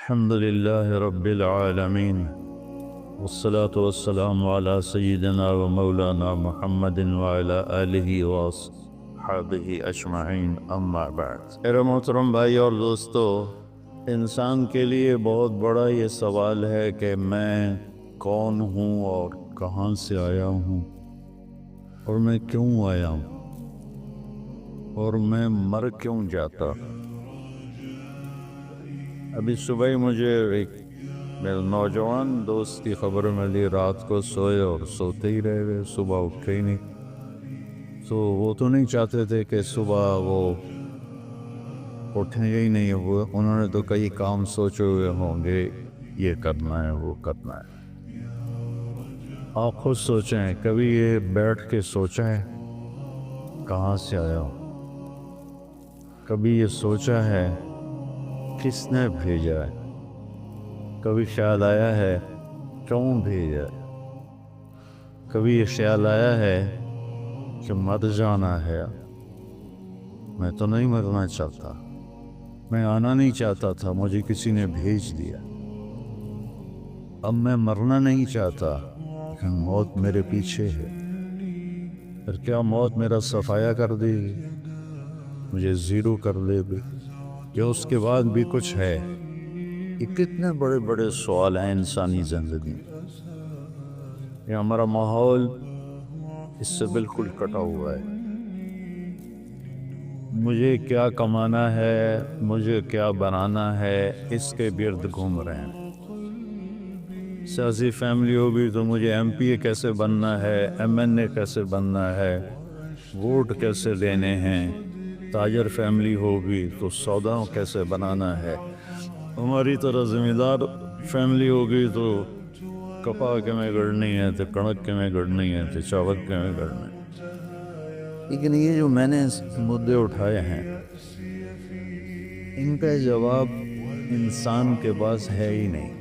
الحمد لله رب العالمين والصلاة والسلام على سيدنا ومولانا محمد وعلى آله وصحبه أجمعين أما بعد۔ میرے محترم بھائی اور دوستو، انسان کے لیے بہت بڑا یہ سوال ہے کہ میں کون ہوں اور کہاں سے آیا ہوں، اور میں کیوں آیا ہوں، اور میں مر کیوں جاتا۔ ابھی صبح ہی مجھے ایک میرے نوجوان دوست کی خبر ملی، رات کو سوئے اور سوتے ہی رہ گئے، صبح اٹھے ہی نہیں۔ تو وہ تو نہیں چاہتے تھے کہ صبح وہ اٹھیں ہی نہیں، ہوئے انہوں نے تو کئی کام سوچے ہوئے ہوں گے، یہ کرنا ہے وہ کرنا ہے۔ آپ خود سوچیں، کبھی یہ بیٹھ کے سوچا ہے کہاں سے آیا ہوں؟ کبھی یہ سوچا ہے کس نے بھیجا ہے؟ کبھی خیال آیا ہے کیوں بھیجا ہے؟ کبھی یہ خیال آیا ہے کہ مر جانا ہے؟ میں تو نہیں مرنا چاہتا، میں آنا نہیں چاہتا تھا، مجھے کسی نے بھیج دیا۔ اب میں مرنا نہیں چاہتا لیکن موت میرے پیچھے ہے۔ پھر کیا موت میرا صفایا کر دے گی، مجھے زیرو کر دے گی، یا اس کے بعد بھی کچھ ہے؟ یہ کتنے بڑے بڑے سوال ہیں انسانی زندگی میں۔ یہ ہمارا ماحول اس سے بالکل کٹا ہوا ہے۔ مجھے کیا کمانا ہے، مجھے کیا بنانا ہے، اس کے گرد گھوم رہے ہیں۔ سیاسی فیملی ہوگی تو مجھے ایم پی اے کیسے بننا ہے، ایم این اے کیسے بننا ہے، ووٹ کیسے لینے ہیں۔ تاجر فیملی ہوگی تو سودا کیسے بنانا ہے۔ ہماری طرح زمیندار فیملی ہوگی تو کپا کے میں گڑنی ہے، تو کڑک کے میں گڑنی ہے، تو چاول کے میں گڑنا ہے۔ لیکن یہ جو میں نے مدعے اٹھائے ہیں، ان کا جواب انسان کے پاس ہے ہی نہیں۔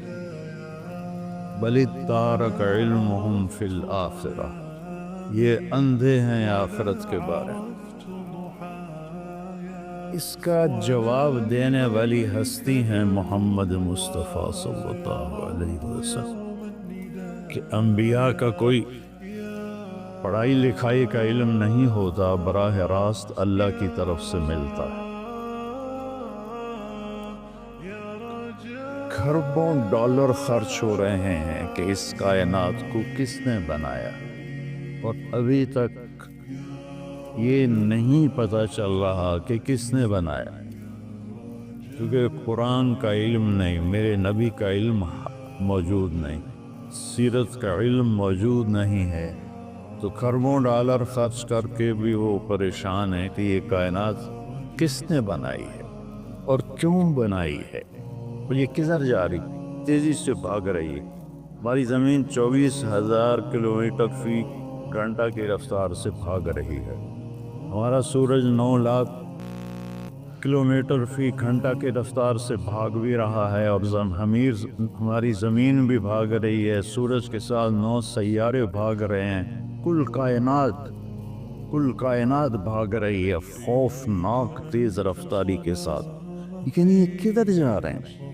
بل تارک علمہم فی الآخرہ، یہ اندھے ہیں آخرت کے بارے میں۔ اس کا جواب دینے والی ہستی ہیں محمد مصطفیٰ صلی اللہ علیہ وسلم، کہ انبیاء کا کوئی پڑھائی لکھائی کا علم نہیں ہوتا، براہ راست اللہ کی طرف سے ملتا ہے۔ کھربوں ڈالر خرچ ہو رہے ہیں کہ اس کائنات کو کس نے بنایا، اور ابھی تک یہ نہیں پتہ چل رہا کہ کس نے بنایا، کیونکہ قرآن کا علم نہیں، میرے نبی کا علم موجود نہیں، سیرت کا علم موجود نہیں ہے، تو کھربوں ڈالر خرچ کر کے بھی وہ پریشان ہے کہ یہ کائنات کس نے بنائی ہے اور کیوں بنائی ہے، اور یہ کدھر جا رہی، تیزی سے بھاگ رہی ہے۔ ہماری زمین 24,000 کلومیٹر فی گھنٹہ کی رفتار سے بھاگ رہی ہے، ہمارا سورج 9 لاکھ کلومیٹر فی گھنٹہ کی رفتار سے بھاگ بھی رہا ہے، اور ہماری زمین بھی بھاگ رہی ہے، سورج کے ساتھ 9 سیارے بھاگ رہے ہیں، کل کائنات بھاگ رہی ہے خوفناک تیز رفتاری کے ساتھ۔ لیکن یہ کدھر جا رہے ہیں؟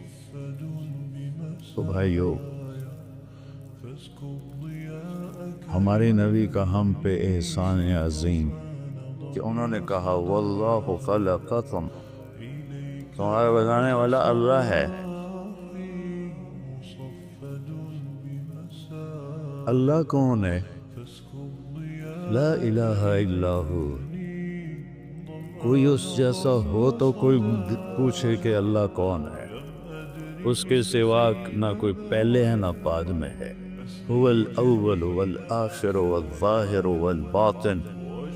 تو بھائیو، ہمارے نبی کا ہم پہ احسان عظیم کہ انہوں نے کہا واللہ خلقکم، تمہارا بنانے والا اللہ ہے۔ اللہ کون ہے؟ لا الہ الا ہو۔ کوئی اس جیسا ہو تو کوئی پوچھے کہ اللہ کون ہے، اس کے سوا نہ کوئی پہلے ہے نہ بعد میں ہے۔ هو الاول والآخر والظاہر والباطن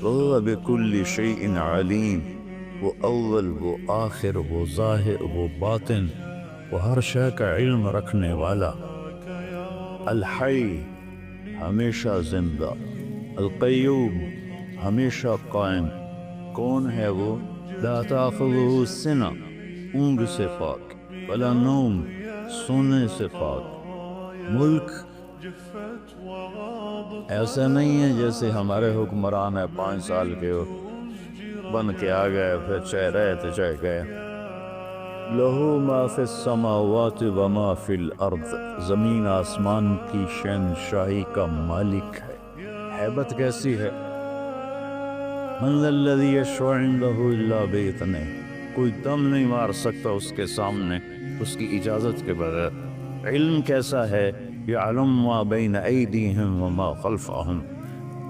وهو بكل شيء علیم۔ وہ اول، وہ آخر، وہ ظاہر، وہ باطن، وہ ہر شے کا علم رکھنے والا۔ الحی، ہمیشہ زندہ، القیوم، ہمیشہ قائم۔ کون ہے وہ؟ لا تأخذہ سنہ، اونگ سے پاک، ولا نوم، سونے سے پاک۔ ملک ایسا نہیں ہے جیسے ہمارے حکمران ہیں 5 سال کے بن کے آ گئے، پھر چاہے رہے تو چاہے گئے۔ لہو ما فی السماوات و ما فی الارض، زمین آسمان کی شہنشاہی کا مالک ہے۔ ہیبت کیسی ہے؟ من ذا الذی یشفع عندہ الا بإذنہ، کوئی دم نہیں مار سکتا اس کے سامنے اس کی اجازت کے بغیر۔ علم کیسا ہے؟ یعلم ما بین ایدیہم وما خلفہم،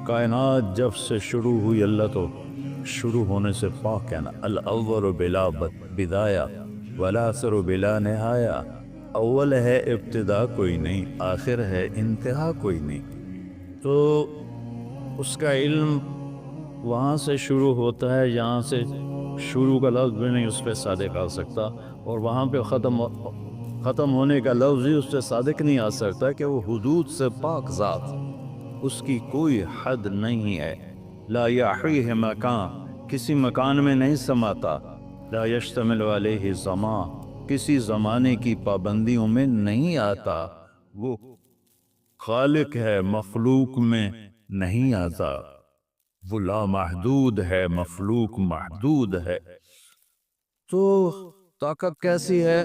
کائنات جب سے شروع ہوئی اللہ تو شروع ہونے سے پاک ہے نا۔ الاول بلا بدایہ والآخر بلا نہایہ، اول ہے ابتدا کوئی نہیں، آخر ہے انتہا کوئی نہیں۔ تو اس کا علم وہاں سے شروع ہوتا ہے جہاں سے شروع کا لفظ بھی نہیں اس پہ صادق آ سکتا، اور وہاں پہ ختم ہونے کا لفظ ہی اس پہ صادق نہیں آ سکتا کہ وہ حدود سے پاک ذات، اس کی کوئی حد نہیں ہے۔ لا یحویہ مکان، کسی مکان میں نہیں سماتا۔ لا یشتمل علیہ زمان، کسی زمانے کی پابندیوں میں نہیں آتا۔ وہ خالق ہے، مخلوق میں نہیں آتا۔ وہ لامحدود ہے، مخلوق محدود ہے۔ تو طاقت کیسی ہے؟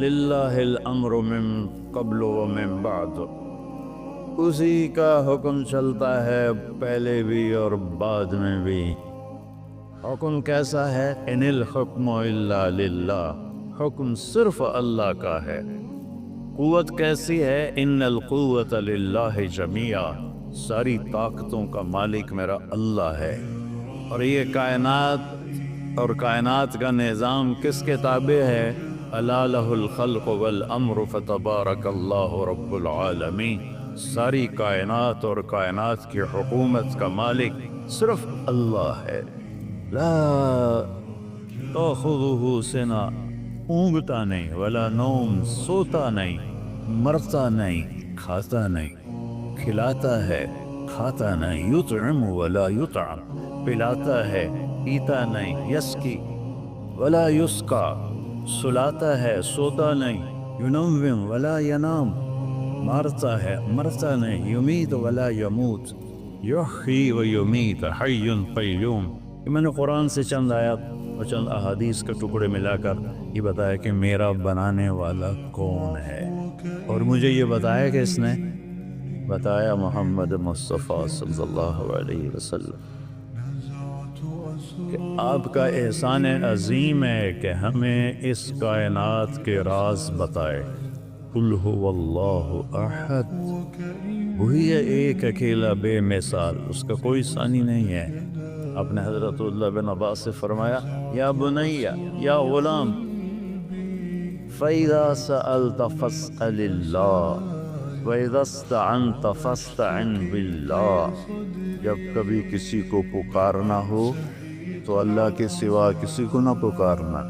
للہ الامر من قبل و من بعد، اسی کا حکم چلتا ہے پہلے بھی اور بعد میں بھی۔ حکم کیسا ہے؟ ان الحکم الا للہ، حکم صرف اللہ کا ہے۔ قوت کیسی ہے؟ ان القوت للہ جمیعا، ساری طاقتوں کا مالک میرا اللہ ہے۔ اور یہ کائنات اور کائنات کا نظام کس کے تابع ہے؟ الا لہ الخلق والامر فتبارک اللہ رب العالمین، ساری کائنات اور کائنات کی حکومت کا مالک صرف اللہ ہے۔ لا تأخذہ سنہ، اونگتا نہیں، ولا نوم، سوتا نہیں، مرتا نہیں، کھاتا نہیں، کھلاتا ہے کھاتا نہیں، یطعم ولا یطعم، پلاتا ہے پیتا نہیں، یسقی ولا یسقا، سلاتا ہے سوتا نہیں، ینوم ولا ینام، مارتا ہے مرتا نہیں، یمیت ولا یموت، یحیی و یمیت، حی قیوم۔ یہ میں نے قرآن سے چند آیات اور چند احادیث کے ٹکڑے ملا کر یہ بتایا کہ میرا بنانے والا کون ہے، اور مجھے یہ بتایا کہ اس نے بتایا محمد مصطفیٰ صلی اللہ علیہ وسلم کہ آپ کا احسان عظیم ہے کہ ہمیں اس کائنات کے راز بتائے۔ قل هو اللہ احد، وہی ہے ایک اکیلا بے مثال، اس کا کوئی ثانی نہیں ہے۔ آپ نے حضرت عبداللہ بن عباس سے فرمایا یا بنی یا غلام فَإِذَا سَأَلْتَ فَاسْأَلِ اللَّهِ وَإِذَا اسْتَعَنْتَ فَاسْتَعِنْ بِاللَّهِ، جب کبھی کسی کو پکارنا ہو تو اللہ کے سوا کسی کو نہ پکارنا،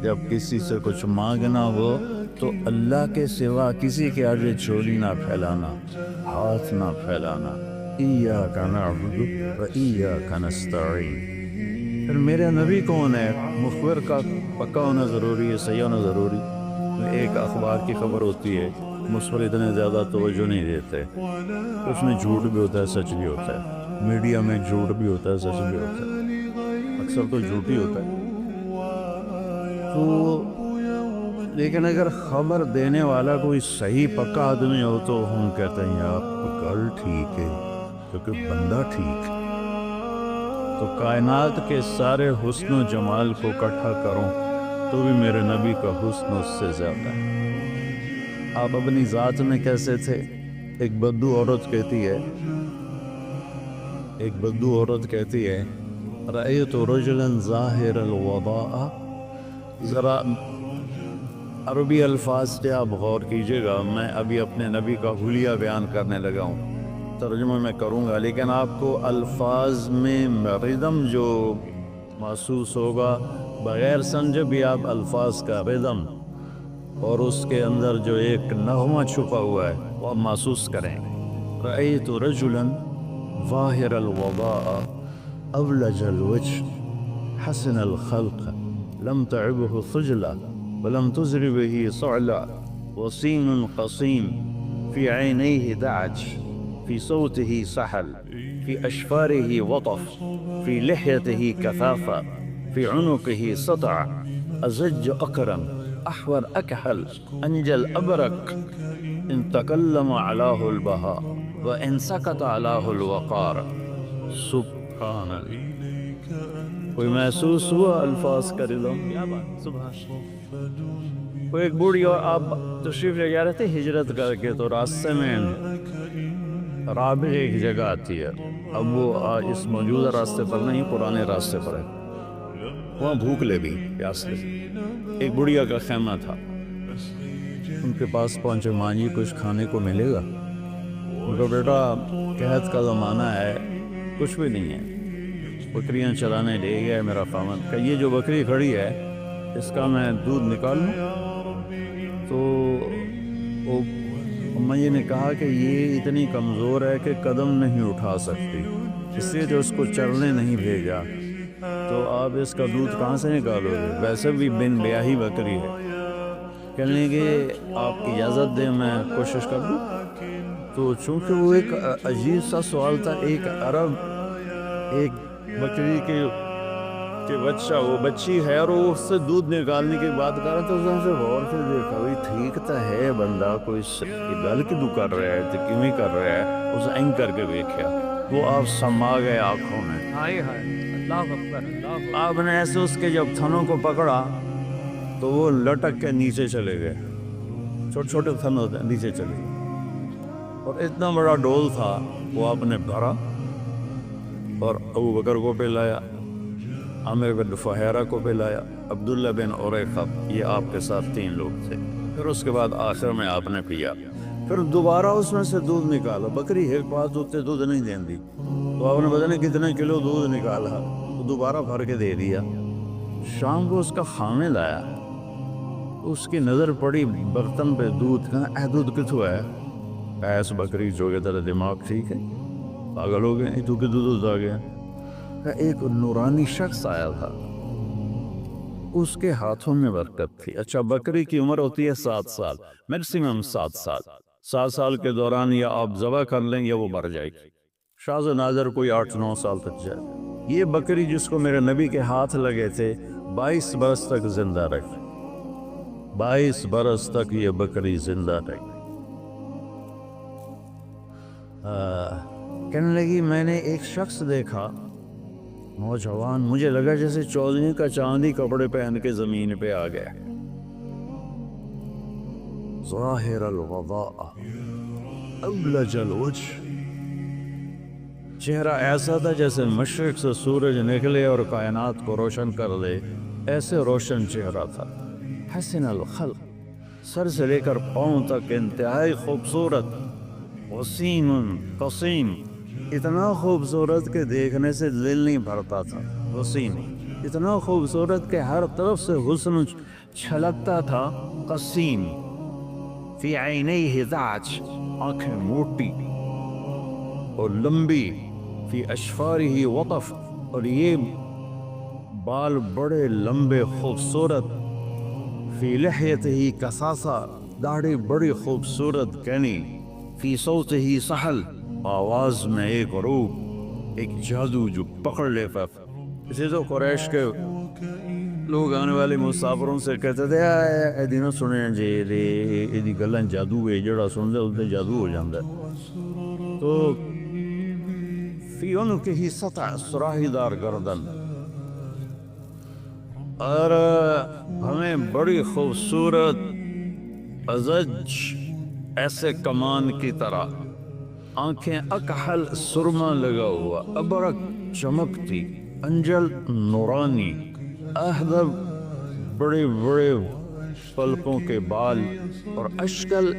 جب کسی سے کچھ مانگنا ہو تو اللہ کے سوا کسی کے آگے چولی نہ پھیلانا، ہاتھ نہ پھیلانا۔ ایاک نعبد و ایاک نستعین۔ پھر میرے نبی کون ہے؟ مخبر کا پکا ہونا ضروری ہے، صحیح ہونا ضروری۔ ایک اخبار کی خبر ہوتی ہے، مجھ پر اتنے زیادہ توجہ نہیں دیتے، اس میں جھوٹ بھی ہوتا ہے سچ بھی ہوتا ہے، میڈیا میں جھوٹ بھی ہوتا ہے سچ بھی ہوتا ہے، اکثر تو جھوٹ ہی ہوتا ہے۔ تو لیکن اگر خبر دینے والا کوئی صحیح پکا آدمی ہو تو ہم کہتے ہیں یار گل ٹھیک ہے کیونکہ بندہ ٹھیک ہے۔ تو کائنات کے سارے حسن و جمال کو اکٹھا کروں تو بھی میرے نبی کا حسن اس سے زیادہ ہے۔ آپ اپنی ذات میں کیسے تھے؟ ایک بدو عورت کہتی ہے رأیت رجلا ظاہر الوضاء، ذرا عربی الفاظ سے آپ غور کیجئے گا، میں ابھی اپنے نبی کا حلیہ بیان کرنے لگا ہوں، ترجمہ میں کروں گا، لیکن آپ کو الفاظ میں ردم جو محسوس ہوگا بغیر سمجھے بھی آپ الفاظ کا ردم اور اس کے اندر جو ایک نغمہ چھپا ہوا ہے وہ آپ محسوس کریں۔ رأیت رجلا ظاہر الوضاء أبلج الوجه حسن الخلق لم تعبه خجلة ولم تزر به صعلة وسيم قصيم في عينيه دعج في صوته سحل في أشفاره وطف في لحيته كثافة في عنقه سطع أزج أكرم أحور أكحل أنجل أبرك إن تكلم علاه البهاء وإن سكت علاه الوقار. سبحان اللہ. کوئی محسوس ہوا الفاظ کا دلوں؟ وہ ایک بوڑھی اور آپ تشریف لے جا رہے تھے ہجرت کر کے، تو راستے میں رابع ایک جگہ آتی ہے. اب وہ اس موجودہ راستے پر نہیں، پرانے راستے پر ہے. وہاں بھوک لگی، پیاس لگی. ایک بڑھیا کا خیمہ تھا. ان کے پاس پہنچے، ماں جی کچھ کھانے کو ملے گا؟ ان کا بیٹا قحط کا زمانہ ہے، کچھ بھی نہیں ہے. بکریاں چلانے لے گیا میرا خاوند. کہ یہ جو بکری کھڑی ہے اس کا میں دودھ نکال لوں؟ تو اماں جی نے کہا کہ یہ اتنی کمزور ہے کہ قدم نہیں اٹھا سکتی، اس لیے تو اس کو چرنے نہیں بھیجا. تو آپ اس کا دودھ کہاں سے نکالو گے؟ ویسے بھی بن بیاہی بکری ہے. کہنے لگے آپ اجازت دیں میں کوشش کر دوں. تو چونکہ وہ ایک عجیب سا سوال تھا، ایک عرب ایک بکری کے بچہ، وہ بچی ہے اور وہ اس سے دودھ نکالنے کی بات کر رہا تھا. اس نے غور سے دیکھا، بھائی ٹھیک تو ہے بندہ، کوئی گل کیوں کر رہا ہے تو کیوں ہی کر رہا ہے. اس اینگ کر کے دیکھا، وہ آپ سما گئے آنکھوں میں. اللہ اکبر. آپ نے ایسے اس کے جب تھنوں کو پکڑا تو وہ لٹک کے نیچے چلے گئے. چھوٹے چھوٹے تھن ہوتے ہیں، نیچے چلے گئے. اور اتنا بڑا ڈول تھا وہ آپ نے بھرا اور ابو بکر کو پلایا، عامر بن فہیرہ کو پلایا، عبداللہ بن عریقہ، یہ آپ کے ساتھ 3 لوگ تھے. پھر اس کے بعد آخر میں آپ نے پیا. پھر دوبارہ اس میں سے دودھ نکالا. بکری ایک پاس ہوتے دودھ نہیں دیں دی، تو آپ نے پتہ نہیں کتنے کلو دودھ نکالا، تو دوبارہ بھر کے دے دیا. شام کو اس کا خامد آیا، اس کی نظر پڑی برتن پہ دودھ. کہا دودھ کتوں ہے؟ ایس بکری جو کہ تیرا دماغ ٹھیک ہے، پاگل ہو گئے، تو کہ دودھ آ گیا. ایک نورانی شخص آیا تھا، اس کے ہاتھوں میں برکت تھی. اچھا بکری کی عمر ہوتی ہے 7 سال، میکسیمم 7 سال. 7 سال کے دوران یا آپ ذبح کر لیں یا وہ مر جائے گی. شاذ و نادر کوئی 8-9 سال تک جائے. یہ بکری جس کو میرے نبی کے ہاتھ لگے تھے 22 برس تک زندہ رہی. 22 برس تک یہ بکری زندہ رہی. کہنے لگی میں نے ایک شخص دیکھا، نوجوان، مجھے لگا جیسے چودھری کا چاندی کپڑے پہن کے زمین پہ آ گیا. ظاہر الوضاء ابلج الوجہ، چہرہ ایسا تھا جیسے مشرق سے سورج نکلے اور کائنات کو روشن کر دے، ایسے روشن چہرہ تھا. حسن الخلق، سر سے لے کر پاؤں تک انتہائی خوبصورت. وسیم قسیم، اتنا خوبصورت کہ دیکھنے سے دل نہیں بھرتا تھا. وسیم، اتنا خوبصورت کہ ہر طرف سے حسن چھلکتا تھا. قسیم، فی عینیہ ذعج، آنکھیں موٹی اور لمبی. فی اشفارہ وطف، اور یہ بال بڑے لمبے خوبصورت. فی لحیتہ کثاثہ، داڑھی بڑی خوبصورت کہنی. فی صوتہ سحل، آواز میں ایک روح، ایک جادو جو پکڑ لیتا. اسی تو قریش کے لوگ آنے والے مسافروں سے کہتے تھے ایدی نہ سنیں جی ایدی گلیں جادو ہے، جڑا سن دے اسے جادو ہو جاندہ. تو فی عنقہ سطع، سراہی دار گردن، اور ہمیں بڑی خوبصورت ازج، ایسے کمان کی طرح. آنکھیں اکحل، سرما لگا ہوا. ابرک، چمکتی. انجل، نورانی. احدر، بڑے بڑے پلکوں کے بال. اور اشکل،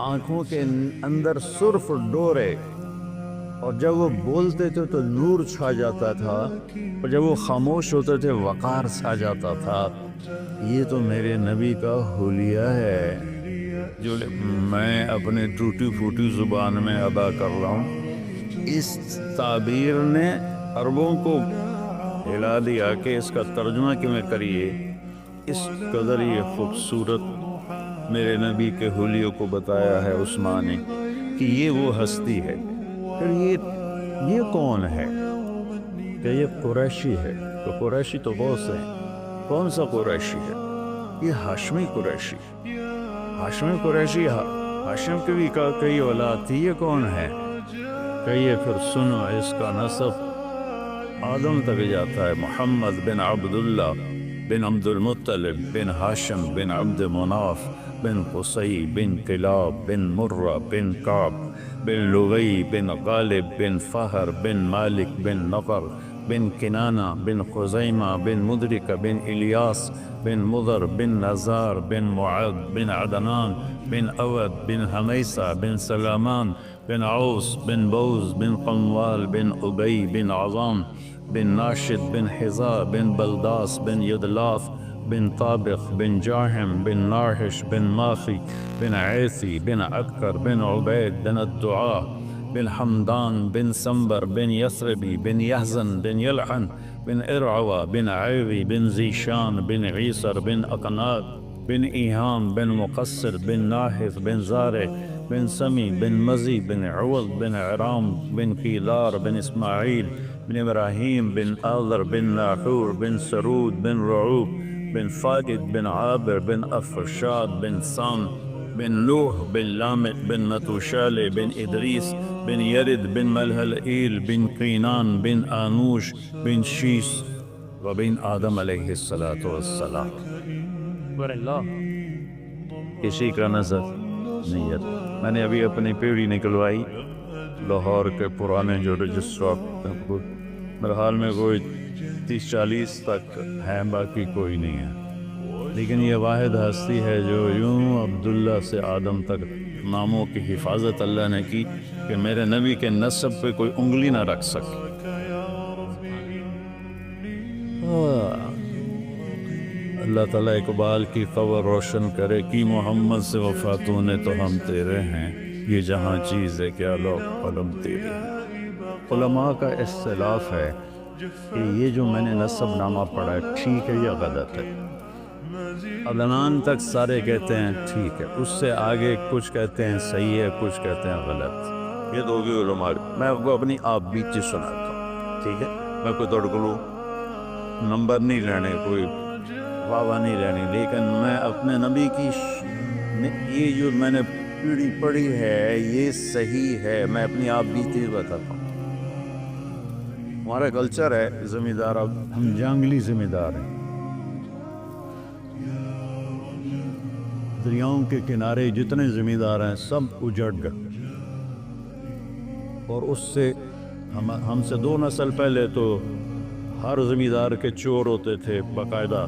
آنکھوں کے اندر سرخ ڈورے. اور جب وہ بولتے تھے تو نور چھا جاتا تھا، اور جب وہ خاموش ہوتے تھے وقار چھا جاتا تھا. یہ تو میرے نبی کا حلیہ ہے جو میں اپنے ٹوٹی پھوٹی زبان میں ادا کر رہا ہوں. اس تعبیر نے عربوں کو ہلا دیا کہ اس کا ترجمہ کیوں کریے. اس قدر یہ خوبصورت میرے نبی کے حلیوں کو بتایا ہے عثمان نے کہ یہ وہ ہستی ہے. پھر یہ کون ہے؟ کہ یہ قریشی ہے. تو قریشی تو بہت سے ہیں، کون سا قریشی ہے؟ یہ ہاشمی قریشی. ہاشمی قریشی ہاشم کی بھی کئی اولاد تھی. یہ کون ہے؟ کہیے پھر سنو اس کا نسب آدم تک جاتا ہے. محمد بن عبداللہ بن عبد المطلب بن ہاشم بن عبد مناف بن قصی بن کلاب بن مرہ بن کعب بن لغی بن غالب بن فہر بن مالک بن نفر بن کنانہ بن خزیمہ بن مدرک بن الیاس بن مضر بن نزار بن معد بن عدنان بن اود بن حمیسہ بن سلامان بن عوس بن بوز بن قموال بن ابی بن عظام بن ناشد بن حذاء بن بلداس بن يدلاف بن طابق بن جاهم بن ناحش بن ماخي بن عيثي بن عكر بن عبيد بن الدعاء بن حمدان بن سنبر بن يثربي بن يهزن بن يلحن بن إرعوى بن عيري بن زيشان بن عيسر بن أقناد بن إيهام بن مقصر بن ناحث بن زارع بن سمي بن مزي بن عوض بن عرام بن كيلار بن إسماعيل بن إبراهيم بن آذر بن ناحور بن سرود بن رعوب بن فاقد بن عابر بن أفرشاد بن سام بن نوح بن لامت بن نتوشالي بن إدريس بن يرد بن ملهلئيل بن قينان بن آنوش بن شيس وبن آدم علیہ الصلاۃ والسلام. کسی کا نظر نہیں ہے. میں نے ابھی اپنی پیڑھی نکلوائی لاہور کے پرانے جو رجسٹر، میرے حال میں کوئی 30-40 تک ہیں، باقی کوئی نہیں ہے. لیکن یہ واحد ہستی ہے جو یوں عبداللہ سے آدم تک ناموں کی حفاظت اللہ نے کی کہ میرے نبی کے نسب پہ کوئی انگلی نہ رکھ سکے. اللہ تعالیٰ اقبال کی قبر روشن کرے کہ محمد سے وفاتوں نے تو ہم تیرے ہیں، یہ جہاں چیز ہے کیا لوگ قلم تیرے ہیں. علماء کا اختلاف ہے کہ یہ جو میں نے نسب نامہ پڑھا ہے ٹھیک ہے یا غلط ہے. عدنان تک سارے کہتے ہیں ٹھیک ہے، اس سے آگے کچھ کہتے ہیں صحیح ہے، کچھ کہتے ہیں غلط. یہ دو بھی علماء. میں آپ کو اپنی آپ بیتی سناتا ہوں، ٹھیک ہے؟ میں کوئی تڑکلوں نمبر نہیں لینے، کوئی واہ نہیں لینی، لیکن میں اپنے نبی کی یہ جو میں نے پیڑھی پڑھی ہے یہ صحیح ہے. میں اپنی آپ بیتی بتاتا ہوں. ہمارا کلچر ہے زمیندار، اب ہم جنگلی زمیندار ہیں. دریاؤں کے کنارے جتنے زمیندار ہیں سب اجڑ گئے، اور اس سے ہم سے 2 نسل پہلے تو ہر زمیندار کے چور ہوتے تھے باقاعدہ.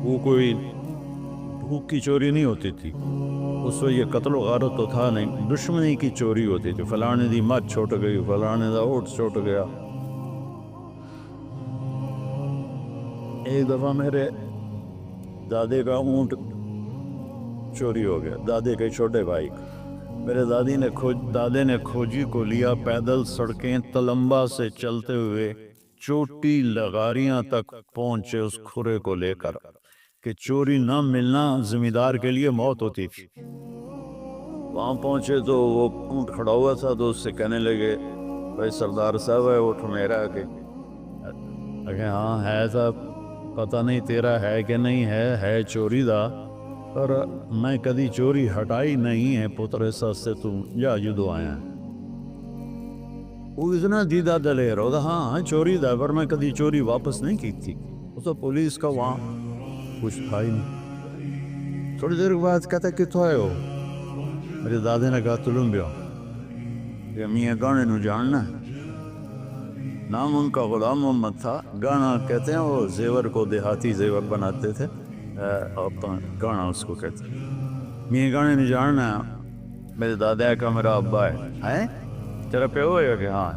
وہ کوئی بھوک کی چوری نہیں ہوتی تھی اس وقت، یہ قتل و غارت تو تھا نہیں، دشمنی کی چوری ہوتی تھی. فلانے دی مت چھوٹ گئی، فلانے دا اوٹ چھوٹ گیا. ایک دفعہ میرے دادے کا اونٹ چوری ہو گیا، دادے کے چھوٹے بھائی. میرے دادے نے کھوجی کو لیا، پیدل سڑکیں تلمبا سے چلتے ہوئے چوٹی لغاریاں تک پہنچے اس کھرے کو لے کر کہ چوری نہ ملنا زمیندار کے لیے موت ہوتی تھی. وہاں پہنچے تو وہ اونٹ کھڑا ہوا تھا، تو اس سے کہنے لگے بھائی سردار صاحب ہے اونٹ میرا. کہ ہاں ہے صاحب، پتہ نہیں تیرا ہے کہ نہیں ہے چوری دا، پر میں کدی چوری ہٹائی نہیں ہے پتر ایسا سے تم جا جدو آیا. وہ اتنا دیدہ دلیر ہوتا، ہاں چوری دا، پر میں کدی چوری واپس نہیں کی تھی. وہ تو پولیس کا وہاں کچھ تھا ہی نہیں. تھوڑی دیر کے بعد کہتا کتوں آئے ہو؟ میرے دادے نے کہا تلمبیو. کہ میاں گانے نو جاننا. نام ان کا غلام محمد تھا. گانا کہتے ہیں وہ زیور کو دیہاتی زیور بناتے تھے، گانا اس کو کہتے ہیں. میاں گانے نو جاننا. میرے دادا کا میرا ابا ہے، تیرا پیو ہے کہ ہاں.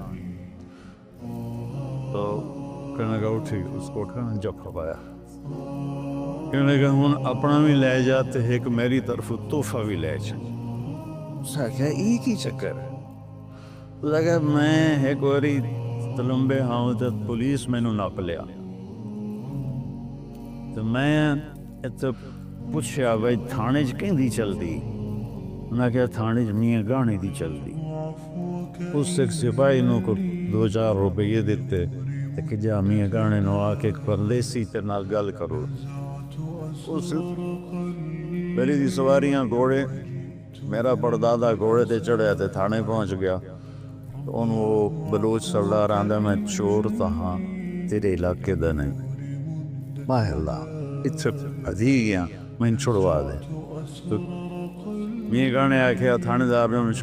تو کہنے لگا اٹھی، اس کو اٹھانا جب کھپایا. کہنے لگا ہوں اپنا بھی لے جاتے ایک میری طرف تحفہ بھی لے جا. اس نے کہا ایک ہی چکر ہے. اس نے کہا میں ایک باری تلمبے ہاں تو پولیس میں نو ناپ لیا. تو میں پوچھا بھائی تھانے چ کہیں دی چل دی؟ انہیں کہا تھانے چ میاں گانے دی چل دی. اس ایک سپاہی نو کو 2-4 روپے دیتے کہ جا میاں گانے نو آ کے پردیسی تے نال گل کرو. اس پہلی دی سواریاں گھوڑے، میرا پردادا گھوڑے تے چڑھیا تے تھانے پہنچ گیا، تو ان وہ بلوچ سردار آندہ میں چور تہاں تیرے علاقے دا نہیں، ماہ اللہ اتھے ادھی گیا میں چھڑوا دے، تو میں گانے آکھیا تھانے دار نے انہیں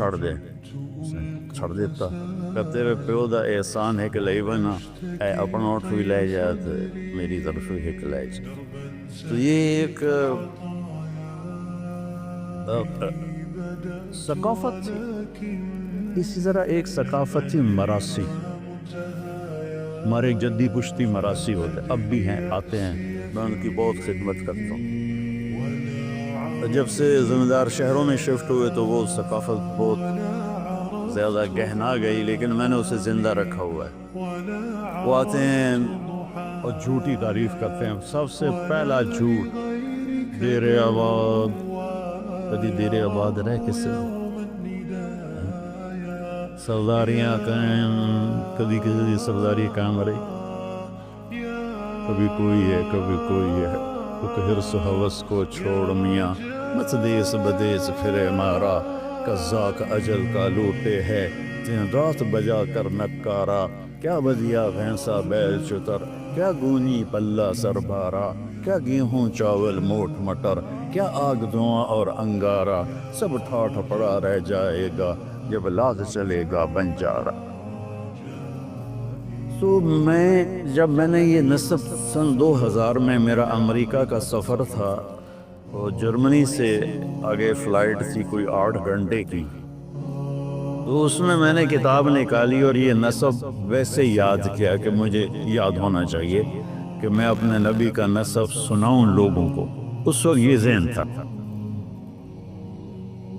چھڑ دیتا کہ تیرے پیو دا احسان ہے کہ لئی بنا اے اپنا اٹھ بھی لے جاتے میری طرف ہی ایک لے جاتے۔ تو یہ ایک ثقافت تھی، اسی طرح ایک ثقافت تھی مراسی، ہمارے ایک جدی پشتی مراسی ہوتے اب بھی ہیں، آتے ہیں، میں ان کی بہت خدمت کرتا ہوں۔ جب سے زمیندار شہروں میں شفٹ ہوئے تو وہ ثقافت بہت زیادہ گہنا گئی، لیکن میں نے اسے زندہ رکھا ہوا ہے۔ وہ آتے ہیں اور جھوٹی تعریف کرتے ہیں، سب سے پہلا جھوٹ دیر آباد، کدی دیر آباد رہ کسے سرداریاں قائم، کدی کسی سرداری قائم رہی، کبھی کوئی ہے کبھی کوئی ہے، تو حرص و حوث کو چھوڑ میاں، مت دیس بدیس پھرے مارا، قزاق اجل کا لوٹے ہے دن رات بجا کر نکارا، کیا بدیا بھینسا بیل چتر، کیا گونی پلہ سر بھارا، کیا گیہوں چاول موٹ مٹر، کیا آگ دھواں اور انگارا، سب ٹھاٹھ پڑا رہ جائے گا جب لاد چلے گا بنجارا۔ تو جب میں نے یہ نصب سن 2000 میں میرا امریکہ کا سفر تھا، اور جرمنی سے آگے فلائٹ تھی کوئی 8 گھنٹے کی، تو اس میں نے کتاب نکالی اور یہ نصب ویسے یاد کیا کہ مجھے یاد ہونا چاہیے کہ میں اپنے نبی کا نصب سناؤں لوگوں کو، اس وقت یہ ذہن تھا۔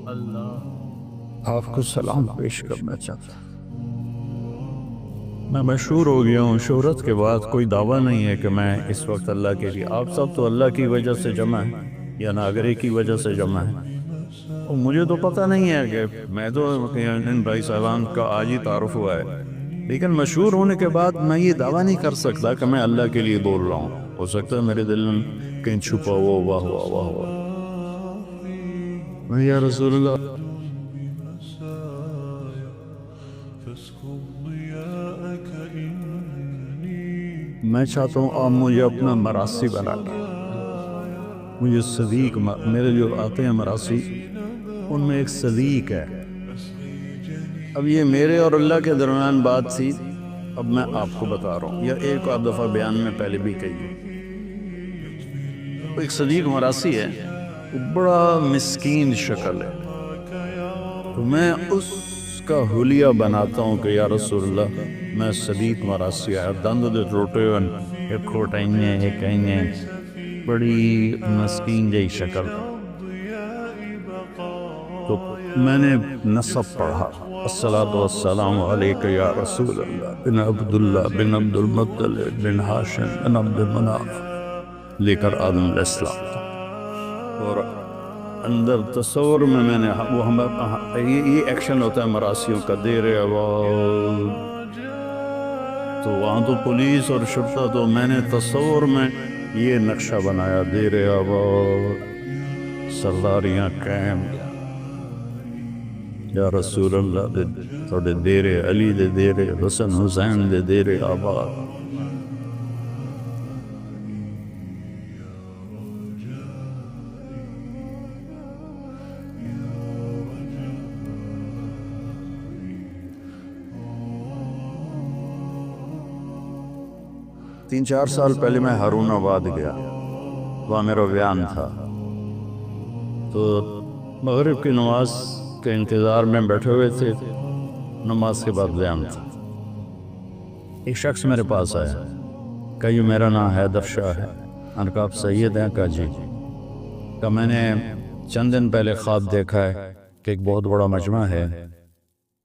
اللہ آپ کو سلام پیش کرنا چاہتا، میں مشہور ہو گیا ہوں، شہرت کے بعد کوئی دعویٰ نہیں ہے کہ میں اس وقت اللہ کے لیے، آپ سب تو اللہ کی وجہ سے جمع ہیں یا ناگرے کی وجہ سے جمع ہیں، اور مجھے تو پتہ نہیں ہے کہ میں تو ان بھائی صاحبان کا آج ہی تعارف ہوا ہے، لیکن مشہور ہونے کے بعد میں یہ دعویٰ نہیں کر سکتا کہ میں اللہ کے لیے بول رہا ہوں، ہو سکتا ہے میرے دل میں کہیں چھپا ہوا ہوا یا رسول اللہ۔ میں چاہتا ہوں آپ مجھے اپنا مراسی بنا لیں، مجھے صدیق، میرے جو آتے ہیں مراسی ان میں ایک صدیق ہے۔ اب یہ میرے اور اللہ کے درمیان بات تھی، اب میں آپ کو بتا رہا ہوں، یا ایک آدھ دفعہ بیان میں پہلے بھی کہی، ایک صدیق مراسی ہے، بڑا مسکین شکل ہے، تو میں اس کا حلیہ بناتا ہوں کہ یا رسول اللہ میں صدیق مراسی ہے، دند دے ٹوٹے ہوئے، ایک کھوٹائیں ایک کہیں، بڑی مسکین جئی شکل، تو میں نے نصب پڑھا، الصلاۃ والسلام علیک یا رسول اللہ بن عبداللہ بن عبد المطلب بن ہاشم بن عبد مناف، لے کر آدم علیہ السلام، اور اندر تصور میں نے وہ یہ ایکشن ہوتا ہے مراسیوں کا، دیر آباد، تو وہاں تو پولیس اور شرطہ، تو میں نے تصور میں یہ نقشہ بنایا، دیر آباد سرداریاں قائم، یا رسول اللہ تھوڑے دیر علی دے دیر حسن حسین دے دیر آباد۔ تین چار سال پہلے میں ہارون آباد گیا، وہاں میرا بیان تھا، تو مغرب کی نماز کے انتظار میں بیٹھے ہوئے تھے، نماز کے بعد بیان تھا، ایک شخص میرے پاس آیا، کہا یہ میرا نام حیدر شاہ ہے، میں نے کہا آپ سید ہیں؟ کہا جی، کہا میں نے چند دن پہلے خواب دیکھا ہے کہ ایک بہت بڑا مجمع ہے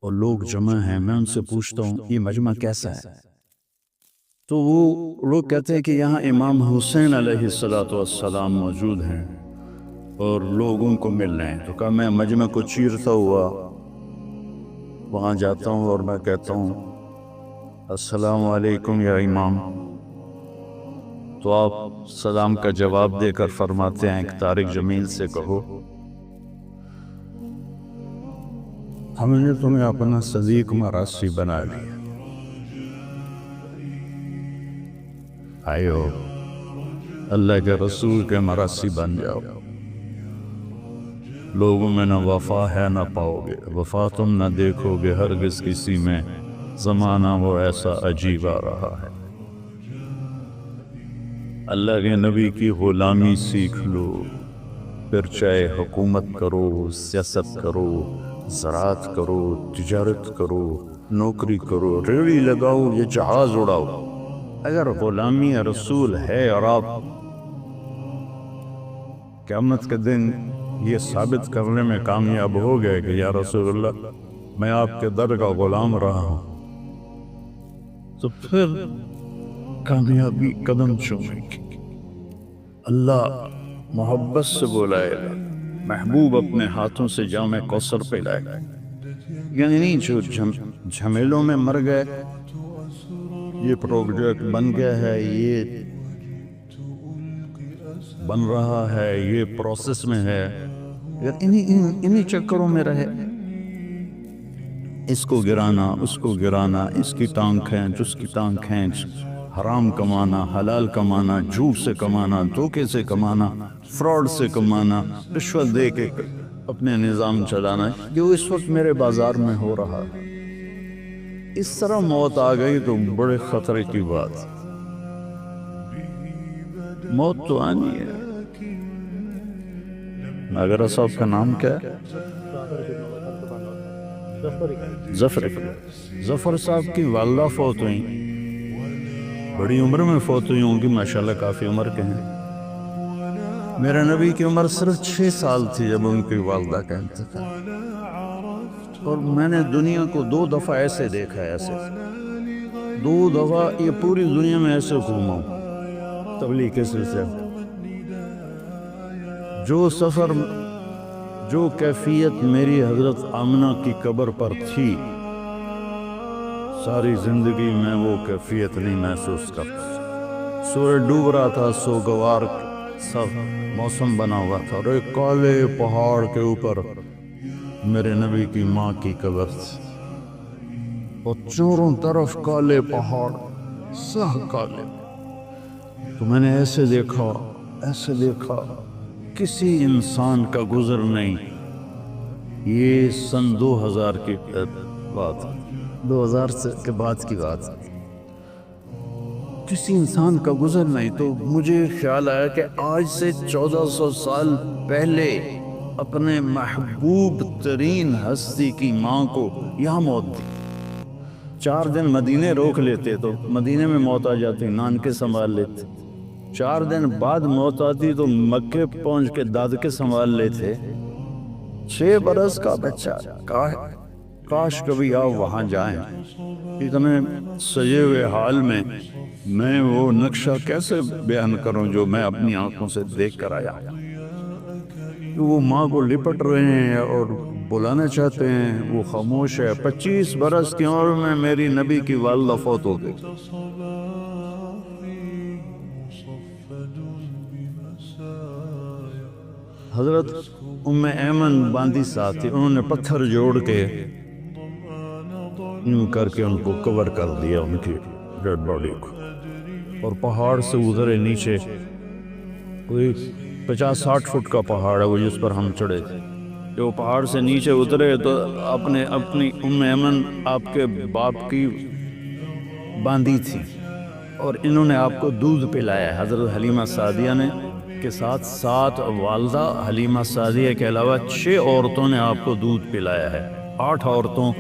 اور لوگ جمع ہیں، میں ان سے پوچھتا ہوں یہ مجمع کیسا ہے، تو وہ لوگ کہتے ہیں کہ یہاں امام حسین علیہ السلام موجود ہیں اور لوگ ان کو مل رہے ہیں، تو کہا میں مجمع کو چیرتا ہوا وہاں جاتا ہوں اور میں کہتا ہوں السلام علیکم یا امام، تو آپ سلام کا جواب دے کر فرماتے ہیں کہ طارق جمیل سے کہو ہم نے تمہیں اپنا صدیق مراسی بنا لیا، آئیو اللہ کے رسول کے مراسی بن جاؤ، لوگوں میں نہ وفا ہے نہ پاؤ گے، وفا تم نہ دیکھو گے ہرگز کسی میں، زمانہ وہ ایسا عجیب آ رہا ہے۔ اللہ کے نبی کی غلامی سیکھ لو، پھر چاہے حکومت کرو، سیاست کرو، زراعت کرو، تجارت کرو، نوکری کرو، ریڑھی لگاؤ یا جہاز اڑاؤ، اگر غلامی رسول ہے اور آپ قیامت کے دن یہ ثابت کرنے میں کامیاب ہو گئے کہ یا رسول اللہ میں آپ کے در کا غلام رہا ہوں، تو پھر کامیابی قدم چومے گی۔ اللہ محبت سے بلائے گا، محبوب اپنے ہاتھوں سے جام کوثر پلائے گا، یعنی جو جھمیلوں میں مر گئے، یہ پروجیکٹ بن گیا ہے، یہ بن رہا ہے، یہ پروسیس میں ہے، انہی چکروں میں رہے، اس کو گرانا، اس کو گرانا، اس کی ٹانگ کھینچ، اس کی ٹانگ کھینچ، حرام کمانا، حلال کمانا، جھوٹ سے کمانا، دھوکے سے کمانا، فراڈ سے کمانا، رشوت دے کے اپنے نظام چلانا، جو اس وقت میرے بازار میں ہو رہا ہے۔ اس طرح موت آ گئی تو بڑے خطرے کی بات، موت تو آنی ہے۔ ناگرہ صاحب کا نام کیا ہے؟ ظفر صاحب کی والدہ فوت ہوئیں، بڑی عمر میں فوت ہوئی ہوں گی، ماشاءاللہ کافی عمر کے ہیں۔ میرے نبی کی عمر صرف 6 سال تھی جب ان کی والدہ کا انتقال، اور میں نے دنیا کو 2 دفعہ ایسے دیکھا ہے، ایسے 2 دفعہ یہ پوری دنیا میں ایسے گھوما ہوں تبلیغ کے سلسلے میں۔ جو سفر، جو کیفیت میری حضرت آمنہ کی قبر پر تھی، ساری زندگی میں وہ کیفیت نہیں محسوس کرتا۔ سورج ڈوب رہا تھا، سوگوار سب موسم بنا ہوا تھا، اور ایک کالے پہاڑ کے اوپر میرے نبی کی ماں کی قبر تھی، اور چاروں طرف کالے پہاڑ، سہ کالے۔ تو میں نے ایسے دیکھا، ایسے دیکھا، کسی انسان کا گزر نہیں۔ یہ سن 2000 کی بات، 2000 کے بعد کی بات، کسی انسان کا گزر نہیں۔ تو مجھے خیال آیا کہ آج سے 1400 سال پہلے اپنے محبوب ترین ہستی کی ماں کو یہاں موت دی۔ 4 دن مدینے روک لیتے تو مدینے میں موت آ جاتی، نان کے سنبھال لیتے۔ 4 دن بعد موت آتی تو مکے پہنچ کے دادکے سنبھال لیتے۔ 6 برس کا بچہ، کاش کبھی آپ وہاں جائیں۔ اتنے سجے ہوئے حال میں میں وہ نقشہ کیسے بیان کروں جو میں اپنی آنکھوں سے دیکھ کر آیا۔ وہ ماں کو لپٹ رہے ہیں اور بلانا چاہتے ہیں، وہ خاموش ہے۔ 25 برس کی عمر میں میری نبی کی والدہ فوت ہو گئی۔ حضرت ام ایمن باندی ساتھ تھی، انہوں نے پتھر جوڑ کے یوں کر کے ان کو کور کر دیا، ان کی ڈیڈ باڈی کو، اور پہاڑ سے اترے نیچے۔ کوئی 50-60 فٹ کا پہاڑ ہے وہ جس پر ہم چڑھے تھے۔ جو پہاڑ سے نیچے اترے تو اپنی ام ایمن آپ کے باپ کی باندی تھی، اور انہوں نے آپ کو دودھ پلایا ہے۔ حضرت حلیمہ سعدیہ نے کے ساتھ 7 والدہ حلیمہ سعدیہ کے علاوہ 6 عورتوں نے آپ کو دودھ پلایا ہے۔ 8 عورتوں